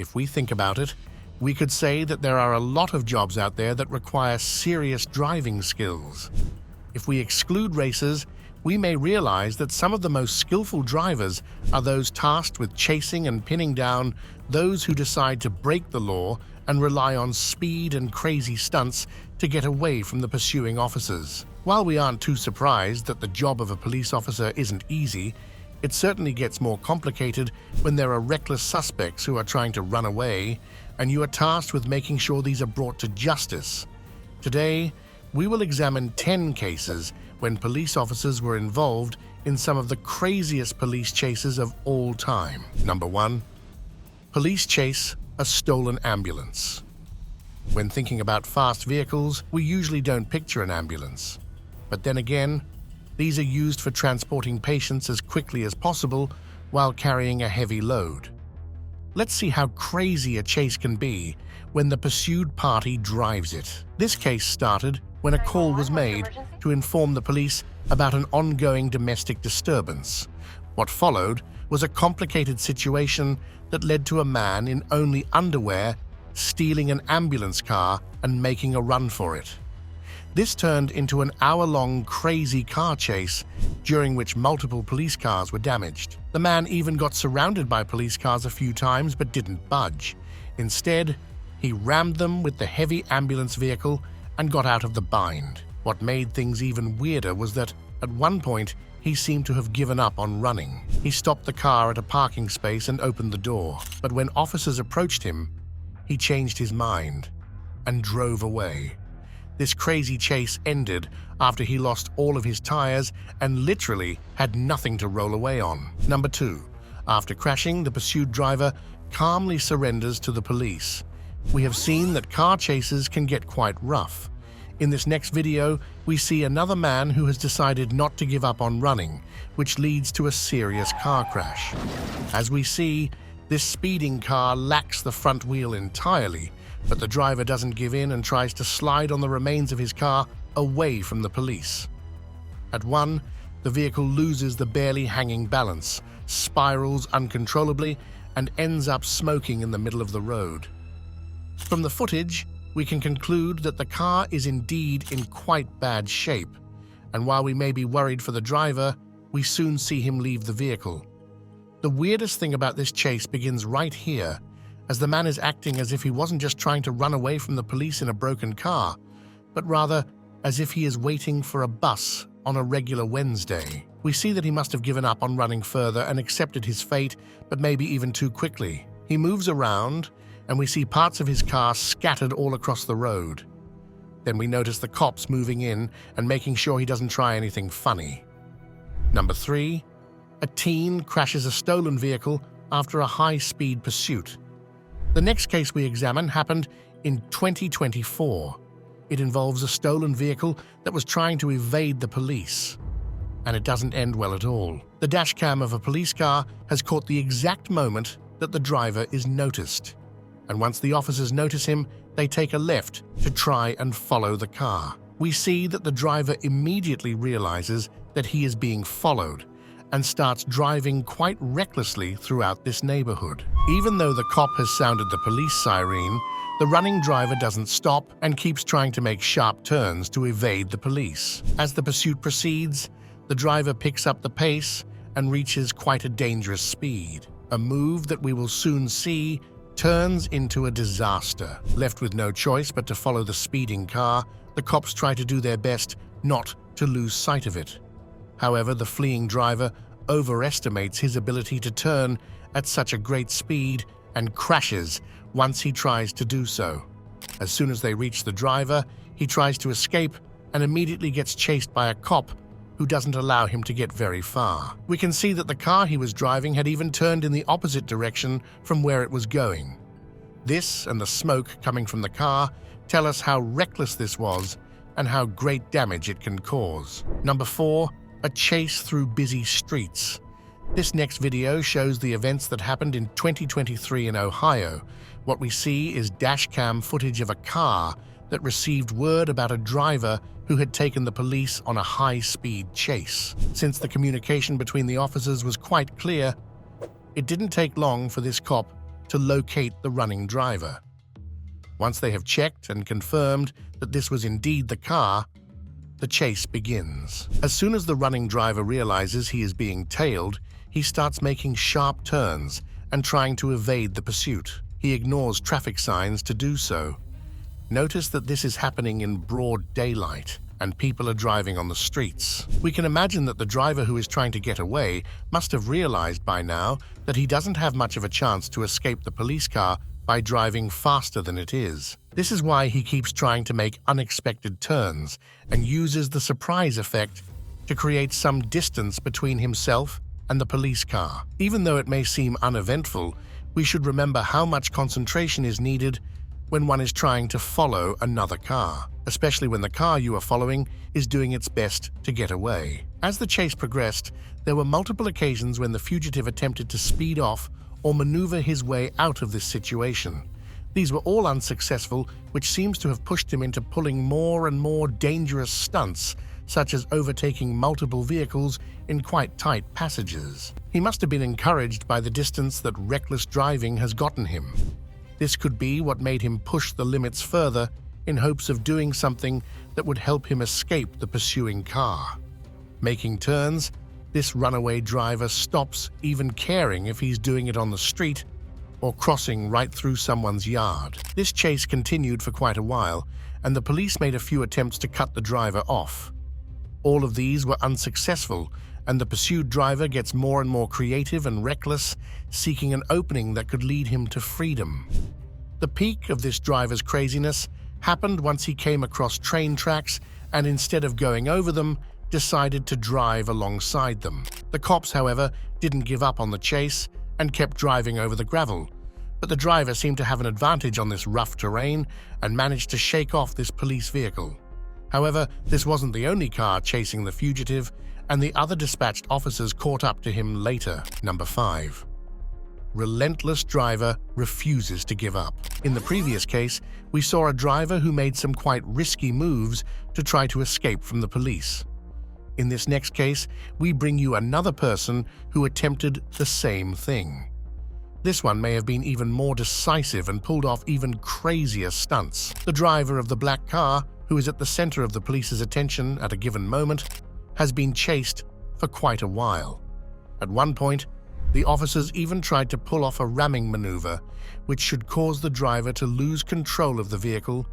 If we think about it, we could say that there are a lot of jobs out there that require serious driving skills. If we exclude racers, we may realize that some of the most skillful drivers are those tasked with chasing and pinning down those who decide to break the law and rely on speed and crazy stunts to get away from the pursuing officers. While we aren't too surprised that the job of a police officer isn't easy, it certainly gets more complicated when there are reckless suspects who are trying to run away, and you are tasked with making sure these are brought to justice. Today, we will examine 10 cases when police officers were involved in some of the craziest police chases of all time. Number 1. Police chase a stolen ambulance. When thinking about fast vehicles, we usually don't picture an ambulance. But then again, these are used for transporting patients as quickly as possible while carrying a heavy load. Let's see how crazy a chase can be when the pursued party drives it. This case started when a call was made to inform the police about an ongoing domestic disturbance. What followed was a complicated situation that led to a man in only underwear stealing an ambulance car and making a run for it. This turned into an hour-long crazy car chase during which multiple police cars were damaged. The man even got surrounded by police cars a few times but didn't budge. Instead, he rammed them with the heavy ambulance vehicle and got out of the bind. What made things even weirder was that, at one point, he seemed to have given up on running. He stopped the car at a parking space and opened the door. But when officers approached him, he changed his mind and drove away. This crazy chase ended after he lost all of his tires and literally had nothing to roll away on. Number 2. After crashing, the pursued driver calmly surrenders to the police. We have seen that car chases can get quite rough. In this next video, we see another man who has decided not to give up on running, which leads to a serious car crash. As we see, this speeding car lacks the front wheel entirely, but the driver doesn't give in and tries to slide on the remains of his car away from the police. At one, the vehicle loses the barely hanging balance, spirals uncontrollably, and ends up smoking in the middle of the road. From the footage, we can conclude that the car is indeed in quite bad shape, and while we may be worried for the driver, we soon see him leave the vehicle. The weirdest thing about this chase begins right here, as the man is acting as if he wasn't just trying to run away from the police in a broken car, but rather as if he is waiting for a bus on a regular Wednesday. We see that he must have given up on running further and accepted his fate, but maybe even too quickly. He moves around, and we see parts of his car scattered all across the road. Then we notice the cops moving in and making sure he doesn't try anything funny. Number 3. A teen crashes a stolen vehicle after a high-speed pursuit. The next case we examine happened in 2024. It involves a stolen vehicle that was trying to evade the police. And it doesn't end well at all. The dashcam of a police car has caught the exact moment that the driver is noticed. And once the officers notice him, they take a left to try and follow the car. We see that the driver immediately realizes that he is being followed and starts driving quite recklessly throughout this neighborhood. Even though the cop has sounded the police siren, the running driver doesn't stop and keeps trying to make sharp turns to evade the police. As the pursuit proceeds, the driver picks up the pace and reaches quite a dangerous speed, a move that we will soon see turns into a disaster. Left with no choice but to follow the speeding car, the cops try to do their best not to lose sight of it. However, the fleeing driver overestimates his ability to turn at such a great speed and crashes once he tries to do so. As soon as they reach the driver, he tries to escape and immediately gets chased by a cop who doesn't allow him to get very far. We can see that the car he was driving had even turned in the opposite direction from where it was going. This and the smoke coming from the car tell us how reckless this was and how great damage it can cause. Number 4. A chase through busy streets. This next video shows the events that happened in 2023 in Ohio. What we see is dashcam footage of a car that received word about a driver who had taken the police on a high-speed chase. Since the communication between the officers was quite clear, it didn't take long for this cop to locate the running driver. Once they have checked and confirmed that this was indeed the car, the chase begins. As soon as the running driver realizes he is being tailed, he starts making sharp turns and trying to evade the pursuit. He ignores traffic signs to do so. Notice that this is happening in broad daylight, and people are driving on the streets. We can imagine that the driver who is trying to get away must have realized by now that he doesn't have much of a chance to escape the police car by driving faster than it is. This is why he keeps trying to make unexpected turns and uses the surprise effect to create some distance between himself and the police car. Even though it may seem uneventful, we should remember how much concentration is needed when one is trying to follow another car, especially when the car you are following is doing its best to get away. As the chase progressed, there were multiple occasions when the fugitive attempted to speed off or maneuver his way out of this situation. These were all unsuccessful, which seems to have pushed him into pulling more and more dangerous stunts, such as overtaking multiple vehicles in quite tight passages. He must have been encouraged by the distance that reckless driving has gotten him. This could be what made him push the limits further in hopes of doing something that would help him escape the pursuing car. Making turns, this runaway driver stops even caring if he's doing it on the street or crossing right through someone's yard. This chase continued for quite a while, and the police made a few attempts to cut the driver off. All of these were unsuccessful, and the pursued driver gets more and more creative and reckless, seeking an opening that could lead him to freedom. The peak of this driver's craziness happened once he came across train tracks and instead of going over them, decided to drive alongside them. The cops, however, didn't give up on the chase and kept driving over the gravel, but the driver seemed to have an advantage on this rough terrain and managed to shake off this police vehicle. However, this wasn't the only car chasing the fugitive, and the other dispatched officers caught up to him later. Number 5. Relentless driver refuses to give up. In the previous case, we saw a driver who made some quite risky moves to try to escape from the police. In this next case, we bring you another person who attempted the same thing. This one may have been even more decisive and pulled off even crazier stunts. The driver of the black car, who is at the center of the police's attention at a given moment, has been chased for quite a while. At one point, the officers even tried to pull off a ramming maneuver, which should cause the driver to lose control of the vehicle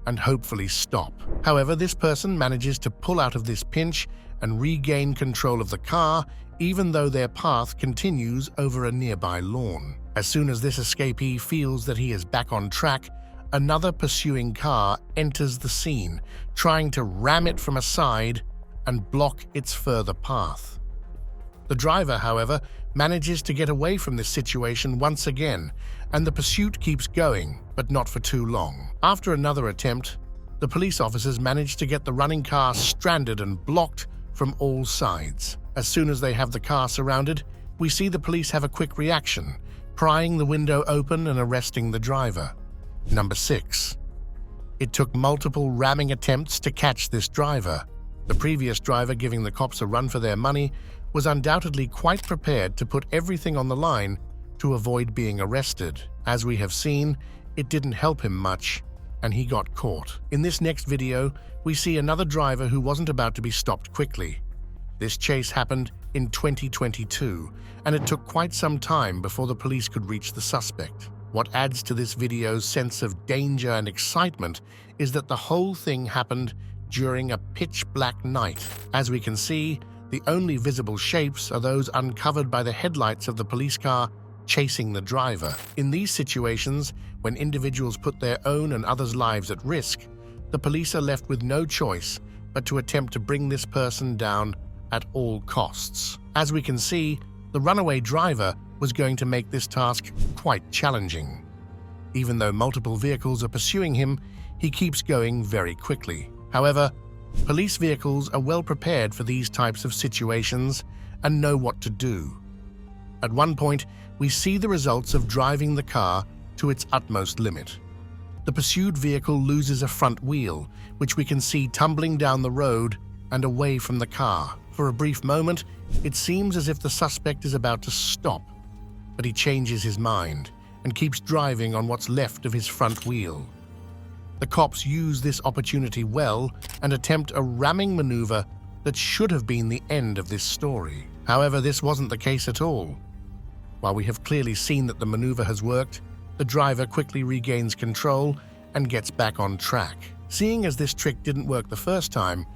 and hopefully stop. However, this person manages to pull out of this pinch and regain control of the car, even though their path continues over a nearby lawn. As soon as this escapee feels that he is back on track, another pursuing car enters the scene, trying to ram it from a side and block its further path. The driver, however, manages to get away from this situation once again, and the pursuit keeps going, but not for too long. After another attempt, the police officers manage to get the running car stranded and blocked from all sides. As soon as they have the car surrounded, we see the police have a quick reaction, prying the window open and arresting the driver. Number 6. It took multiple ramming attempts to catch this driver. The previous driver, giving the cops a run for their money, was undoubtedly quite prepared to put everything on the line to avoid being arrested. As we have seen, it didn't help him much, and he got caught. In this next video, we see another driver who wasn't about to be stopped quickly. This chase happened in 2022, and it took quite some time before the police could reach the suspect. What adds to this video's sense of danger and excitement is that the whole thing happened during a pitch-black night. As we can see, the only visible shapes are those uncovered by the headlights of the police car chasing the driver. In these situations, when individuals put their own and others' lives at risk, the police are left with no choice but to attempt to bring this person down at all costs. As we can see, the runaway driver was going to make this task quite challenging. Even though multiple vehicles are pursuing him, he keeps going very quickly. However, police vehicles are well prepared for these types of situations and know what to do. At one point, we see the results of driving the car to its utmost limit. The pursued vehicle loses a front wheel, which we can see tumbling down the road and away from the car. For a brief moment, it seems as if the suspect is about to stop, but he changes his mind and keeps driving on what's left of his front wheel. The cops use this opportunity well and attempt a ramming maneuver that should have been the end of this story. However, this wasn't the case at all. While we have clearly seen that the maneuver has worked, the driver quickly regains control and gets back on track. Seeing as this trick didn't work the first time,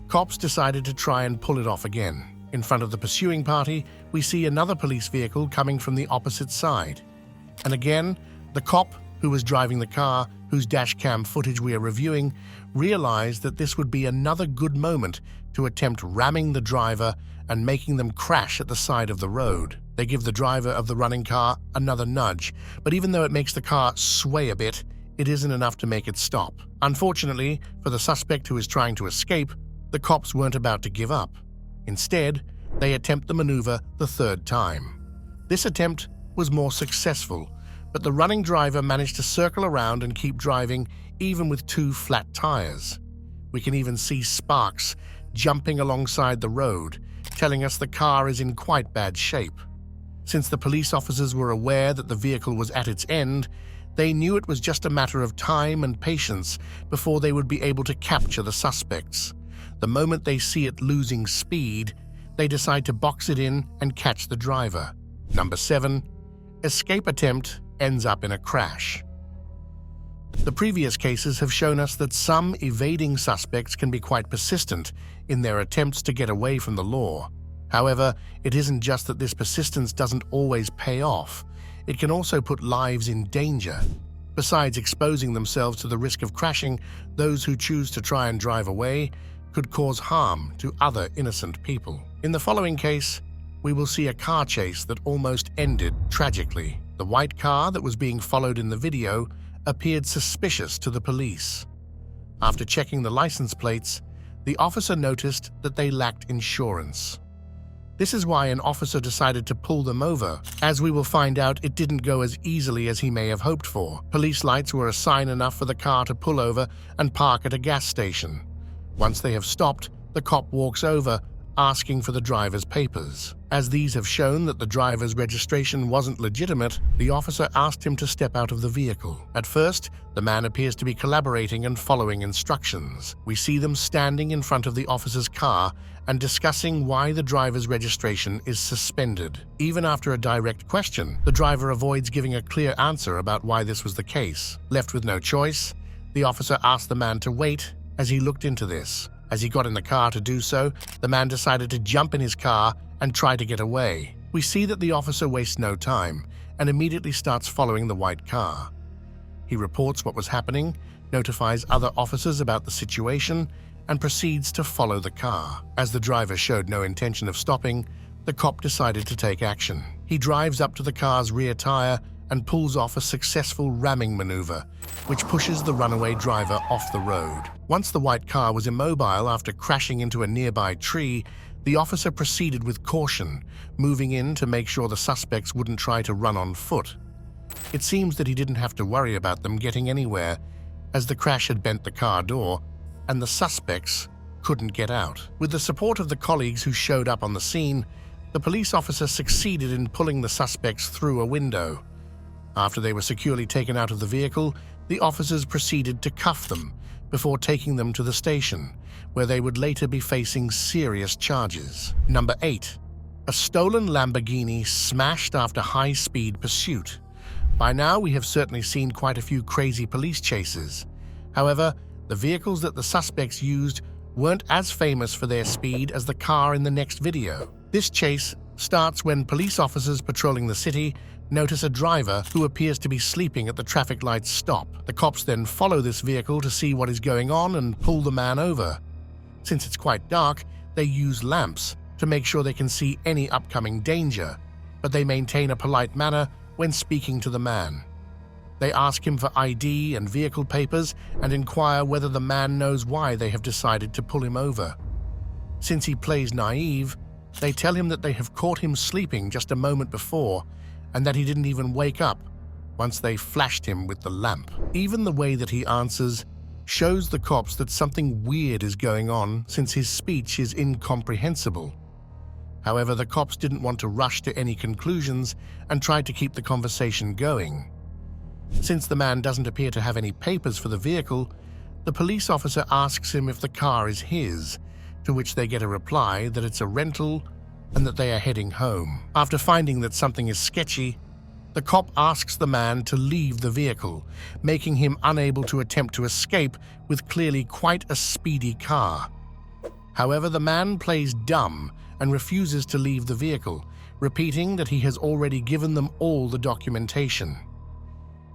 cops decided to try and pull it off again. In front of the pursuing party, we see another police vehicle coming from the opposite side. And again, the cop who was driving the car, whose dash cam footage we are reviewing, realized that this would be another good moment to attempt ramming the driver and making them crash at the side of the road. They give the driver of the running car another nudge, but even though it makes the car sway a bit, it isn't enough to make it stop. Unfortunately, for the suspect who is trying to escape, the cops weren't about to give up. Instead, they attempt the maneuver the third time. This attempt was more successful, but the running driver managed to circle around and keep driving even with 2 flat tires. We can even see sparks jumping alongside the road, telling us the car is in quite bad shape. Since the police officers were aware that the vehicle was at its end, they knew it was just a matter of time and patience before they would be able to capture the suspects. The moment they see it losing speed, they decide to box it in and catch the driver. Number 7. Escape attempt ends up in a crash. The previous cases have shown us that some evading suspects can be quite persistent in their attempts to get away from the law. However, it isn't just that this persistence doesn't always pay off. It can also put lives in danger. Besides exposing themselves to the risk of crashing, those who choose to try and drive away could cause harm to other innocent people. In the following case, we will see a car chase that almost ended tragically. The white car that was being followed in the video appeared suspicious to the police. After checking the license plates, the officer noticed that they lacked insurance. This is why an officer decided to pull them over. As we will find out, it didn't go as easily as he may have hoped for. Police lights were a sign enough for the car to pull over and park at a gas station. Once they have stopped, the cop walks over, asking for the driver's papers. As these have shown that the driver's registration wasn't legitimate, the officer asked him to step out of the vehicle. At first, the man appears to be collaborating and following instructions. We see them standing in front of the officer's car and discussing why the driver's registration is suspended. Even after a direct question, the driver avoids giving a clear answer about why this was the case. Left with no choice, the officer asked the man to wait as he looked into this. As he got in the car to do so, the man decided to jump in his car and try to get away. We see that the officer wastes no time and immediately starts following the white car. He reports what was happening, notifies other officers about the situation, and proceeds to follow the car. As the driver showed no intention of stopping, the cop decided to take action. He drives up to the car's rear tire and pulls off a successful ramming maneuver, which pushes the runaway driver off the road. Once the white car was immobile after crashing into a nearby tree, the officer proceeded with caution, moving in to make sure the suspects wouldn't try to run on foot. It seems that he didn't have to worry about them getting anywhere, as the crash had bent the car door, and the suspects couldn't get out. With the support of the colleagues who showed up on the scene, the police officer succeeded in pulling the suspects through a window. After they were securely taken out of the vehicle, the officers proceeded to cuff them before taking them to the station, where they would later be facing serious charges. Number 8. A stolen Lamborghini smashed after high-speed pursuit. By now, we have certainly seen quite a few crazy police chases. However, the vehicles that the suspects used weren't as famous for their speed as the car in the next video. This chase starts when police officers patrolling the city notice a driver who appears to be sleeping at the traffic lights stop. The cops then follow this vehicle to see what is going on and pull the man over. Since it's quite dark, they use lamps to make sure they can see any upcoming danger, but they maintain a polite manner when speaking to the man. They ask him for ID and vehicle papers and inquire whether the man knows why they have decided to pull him over. Since he plays naive, they tell him that they have caught him sleeping just a moment before and that he didn't even wake up once they flashed him with the lamp. Even the way that he answers shows the cops that something weird is going on, since his speech is incomprehensible. However, the cops didn't want to rush to any conclusions and tried to keep the conversation going. Since the man doesn't appear to have any papers for the vehicle, the police officer asks him if the car is his, to which they get a reply that it's a rental and that they are heading home. After finding that something is sketchy, the cop asks the man to leave the vehicle, making him unable to attempt to escape with clearly quite a speedy car. However, the man plays dumb and refuses to leave the vehicle, repeating that he has already given them all the documentation.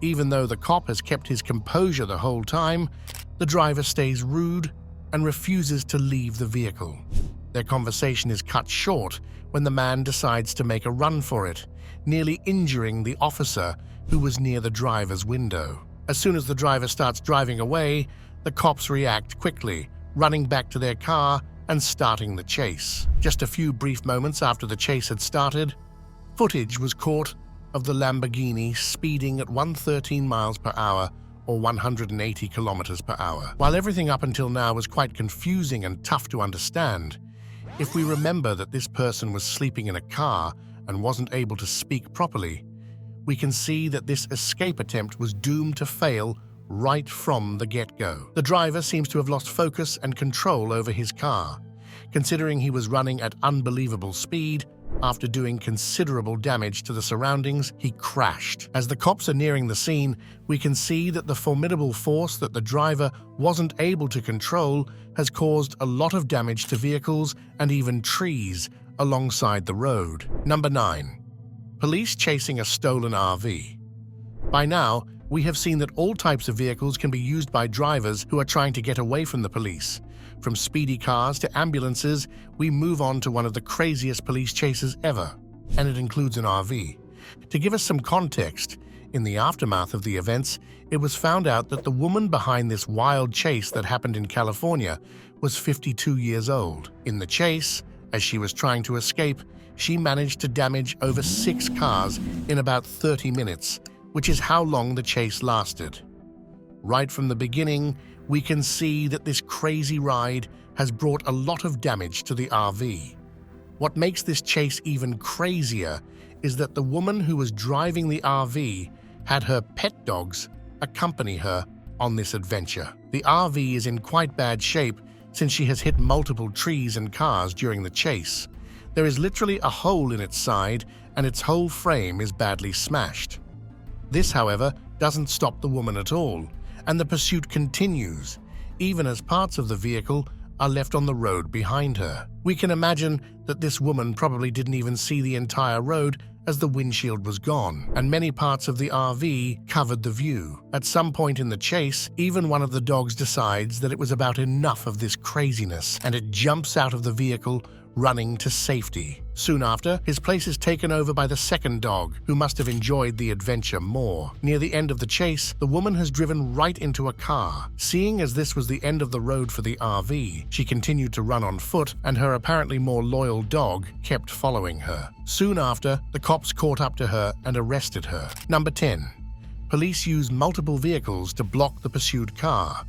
Even though the cop has kept his composure the whole time, the driver stays rude and refuses to leave the vehicle. Their conversation is cut short when the man decides to make a run for it, nearly injuring the officer who was near the driver's window. As soon as the driver starts driving away, the cops react quickly, running back to their car and starting the chase. Just a few brief moments after the chase had started, footage was caught of the Lamborghini speeding at 113 miles per hour or 180 kilometers per hour. While everything up until now was quite confusing and tough to understand, if we remember that this person was sleeping in a car and wasn't able to speak properly, we can see that this escape attempt was doomed to fail right from the get-go. The driver seems to have lost focus and control over his car. Considering he was running at unbelievable speed, after doing considerable damage to the surroundings, he crashed. As the cops are nearing the scene, we can see that the formidable force that the driver wasn't able to control has caused a lot of damage to vehicles and even trees alongside the road. Number 9. Police chasing a stolen RV. By now, we have seen that all types of vehicles can be used by drivers who are trying to get away from the police. From speedy cars to ambulances, we move on to one of the craziest police chases ever, and it includes an RV. To give us some context, in the aftermath of the events, it was found out that the woman behind this wild chase that happened in California was 52 years old. In the chase, as she was trying to escape, she managed to damage over 6 cars in about 30 minutes, which is how long the chase lasted. Right from the beginning, we can see that this crazy ride has brought a lot of damage to the RV. What makes this chase even crazier is that the woman who was driving the RV had her pet dogs accompany her on this adventure. The RV is in quite bad shape since she has hit multiple trees and cars during the chase. There is literally a hole in its side and its whole frame is badly smashed. This, however, doesn't stop the woman at all, and the pursuit continues, even as parts of the vehicle are left on the road behind her. We can imagine that this woman probably didn't even see the entire road as the windshield was gone, and many parts of the RV covered the view. At some point in the chase, even one of the dogs decides that it was about enough of this craziness, and it jumps out of the vehicle, running to safety. Soon after, his place is taken over by the second dog, who must have enjoyed the adventure more. Near the end of the chase, the woman has driven right into a car. Seeing as this was the end of the road for the RV, she continued to run on foot, and her apparently more loyal dog kept following her. Soon after, the cops caught up to her and arrested her. Number 10. Police use multiple vehicles to block the pursued car.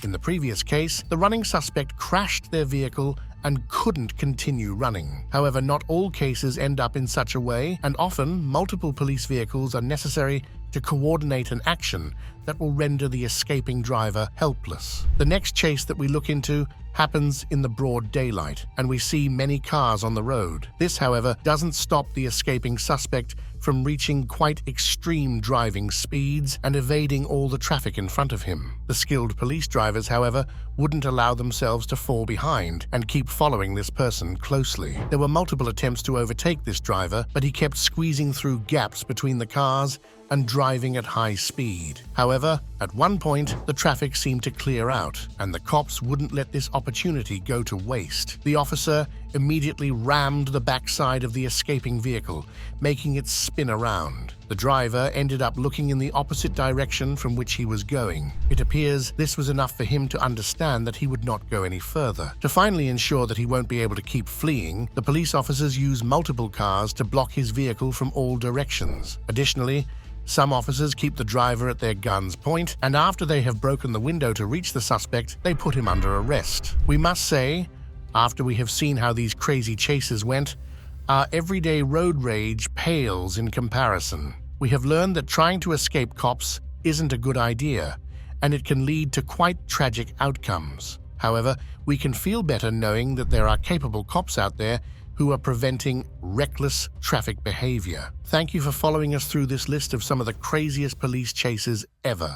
In the previous case, the running suspect crashed their vehicle and couldn't continue running. However, not all cases end up in such a way, and often multiple police vehicles are necessary to coordinate an action that will render the escaping driver helpless. The next chase that we look into happens in the broad daylight, and we see many cars on the road. This, however, doesn't stop the escaping suspect from reaching quite extreme driving speeds and evading all the traffic in front of him. The skilled police drivers, however, wouldn't allow themselves to fall behind and keep following this person closely. There were multiple attempts to overtake this driver, but he kept squeezing through gaps between the cars and driving at high speed. However, at one point, the traffic seemed to clear out, and the cops wouldn't let this opportunity go to waste. The officer immediately rammed the backside of the escaping vehicle, making it spin around. The driver ended up looking in the opposite direction from which he was going. It appears this was enough for him to understand that he would not go any further. To finally ensure that he won't be able to keep fleeing, the police officers use multiple cars to block his vehicle from all directions. Additionally, some officers keep the driver at their gun's point, and after they have broken the window to reach the suspect, they put him under arrest. We must say, after we have seen how these crazy chases went, our everyday road rage pales in comparison. We have learned that trying to escape cops isn't a good idea, and it can lead to quite tragic outcomes. However, we can feel better knowing that there are capable cops out there who are preventing reckless traffic behavior. Thank you for following us through this list of some of the craziest police chases ever.